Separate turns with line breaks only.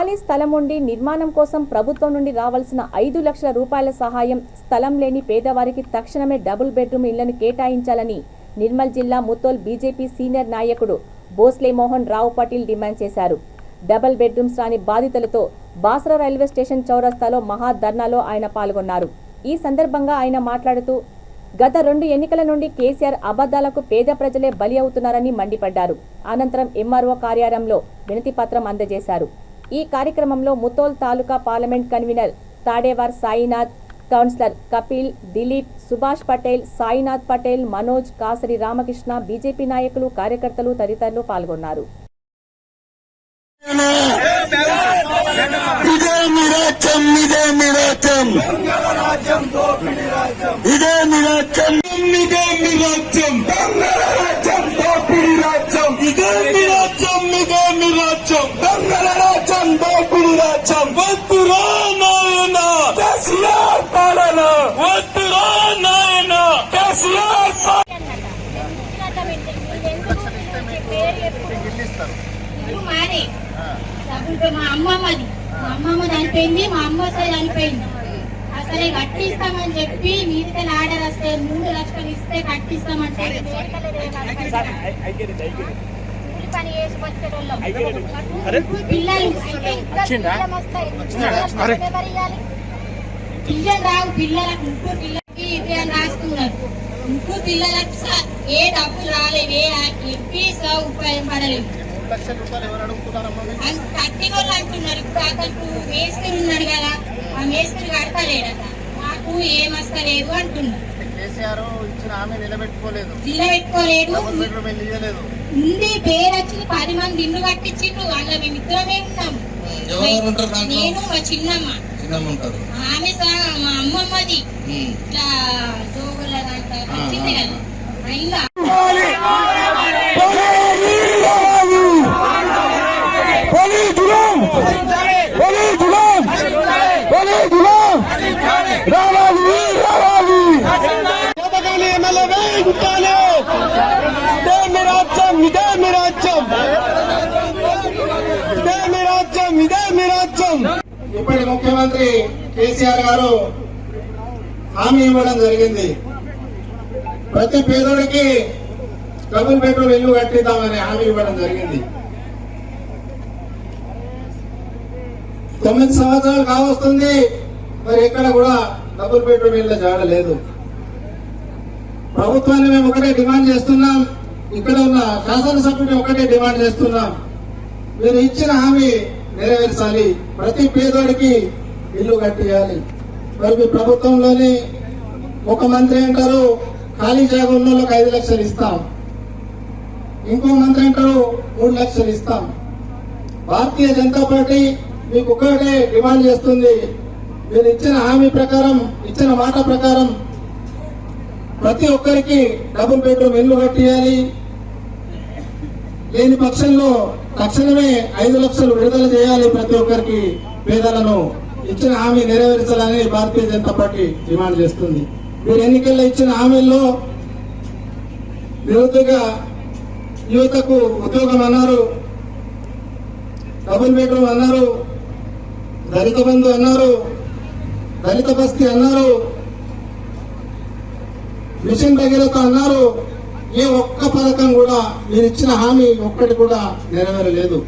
ఖాళీ స్థలం ఉండి నిర్మాణం కోసం ప్రభుత్వం నుండి రావాల్సిన 5 లక్షల రూపాయల సహాయం, స్థలం లేని పేదవారికి తక్షణమే డబుల్ బెడ్రూమ్ ఇళ్లను కేటాయించాలని నిర్మల్ జిల్లా ముత్తోల్ బీజేపీ సీనియర్ నాయకుడు భోస్లే మోహన్ రావు పాటిల్ డిమాండ్ చేశారు. డబుల్ బెడ్రూమ్స్ రాని బాధితులతో బాసరా రైల్వే స్టేషన్ చౌరస్తాలో మహా ధర్నాలో ఆయన పాల్గొన్నారు. ఈ సందర్భంగా ఆయన మాట్లాడుతూ గత 2 ఎన్నికల నుండి కేసీఆర్ అబద్ధాలకు పేద ప్రజలే బలి అవుతున్నారని మండిపడ్డారు. అనంతరం ఎంఆర్ఓ కార్యాలయంలో వినతి పత్రం అందజేశారు. ఈ కార్యక్రమంలో Mudhol taluka parliament convener Tadewar Sainath, councillor Kapil, Dilip, Subhash Patel, Sainath Patel, Manoj, Kasari Ramakrishna, BJP నాయకులు, కార్యకర్తలు తదితరులు పాల్గొన్నారు.
మా అమ్మమ్మ చనిపోయింది, మా అమ్మ చనిపోయింది. అసలే కట్టిస్తామని చెప్పి మీదికి ఆర్డర్ వస్తే 3 లక్షలు ఇస్తే కట్టిస్తామంటే పని చేసి వచ్చేటోళ్ళం పిల్లలు పిల్లలు రావు, పిల్లలకు 3 పిల్లలకి ఇది అని రాస్తున్నారు. 3 పిల్లలకు ఏ డబ్బులు రాలేదు, ఏ ఎంపీ ఉపయోగం పడలేదు. కట్టిన వాళ్ళు అంటున్నారు. ఇప్పుడు అతను మేస్త్రి ఉన్నాడు కదా, ఆ మేస్త్రి కడతలేడట, మాకు ఏమస్తలేదు అంటున్నారు. నిలబెట్టుకోలేడు ఉంది. పేరు వచ్చింది, 10 మంది ఇల్లు కట్టించిండ్రు. అందులో మేము ఇద్దరమే ఉన్నాము. నేను మా చిన్నమ్మ, ఆమె మా అమ్మమ్మది ఇట్లా జోగుల వచ్చింది కదా అయిందా.
ఇప్పటి ముఖ్యమంత్రి కేసీఆర్ గారు హామీ ఇవ్వడం జరిగింది. ప్రతి పేదోడికి డబుల్ బెడ్రూమ్ ఇల్లు కట్టిద్దామని హామీ ఇవ్వడం జరిగింది. 9 సంవత్సరాలు కావస్తుంది, మరి ఎక్కడ కూడా డబుల్ బెడ్రూమ్ ఇల్లు జాడలేదు. ప్రభుత్వాన్ని మేము ఒకటే డిమాండ్ చేస్తున్నాం, ఇక్కడ ఉన్న శాసనసభ్యుని ఒకటే డిమాండ్ చేస్తున్నాం, మీరు ఇచ్చిన హామీ నెరవేర్చాలి, ప్రతి పేదోడికి ఇల్లు కట్టియాలి. మరి మీ ప్రభుత్వంలోని ఒక మంత్రి అంటారు ఖాళీ జాగా ఉన్న వాళ్ళకి 5 లక్షలు ఇస్తాం, ఇంకో మంత్రి అంటారు 3 లక్షలు ఇస్తాం. భారతీయ జనతా పార్టీ మీకు ఒక్కటే డిమాండ్ చేస్తుంది, మీరు ఇచ్చిన హామీ ప్రకారం, ఇచ్చిన మాట ప్రకారం ప్రతి ఒక్కరికి డబుల్ బెడ్రూమ్ ఇల్లు కట్టియాలి. లేని పక్షంలో తక్షణమే 5 లక్షలు విడుదల చేయాలి. ప్రతి ఒక్కరికి పేదలను ఇచ్చిన హామీ నెరవేర్చాలని భారతీయ జనతా పార్టీ డిమాండ్ చేస్తుంది. మీరు ఎన్నికల్లో ఇచ్చిన హామీల్లో నిరుద్యోగ యువతకు ఉద్యోగం అన్నారు, డబుల్ బెడ్రూమ్ అన్నారు, దళిత బంధు అన్నారు, దళిత బస్తీ అన్నారు, మిషన్ భగీరథ అన్నారు. ఏ ఒక్క పథకం కూడా మీరు ఇచ్చిన హామీ ఒక్కటి కూడా నెరవేరలేదు.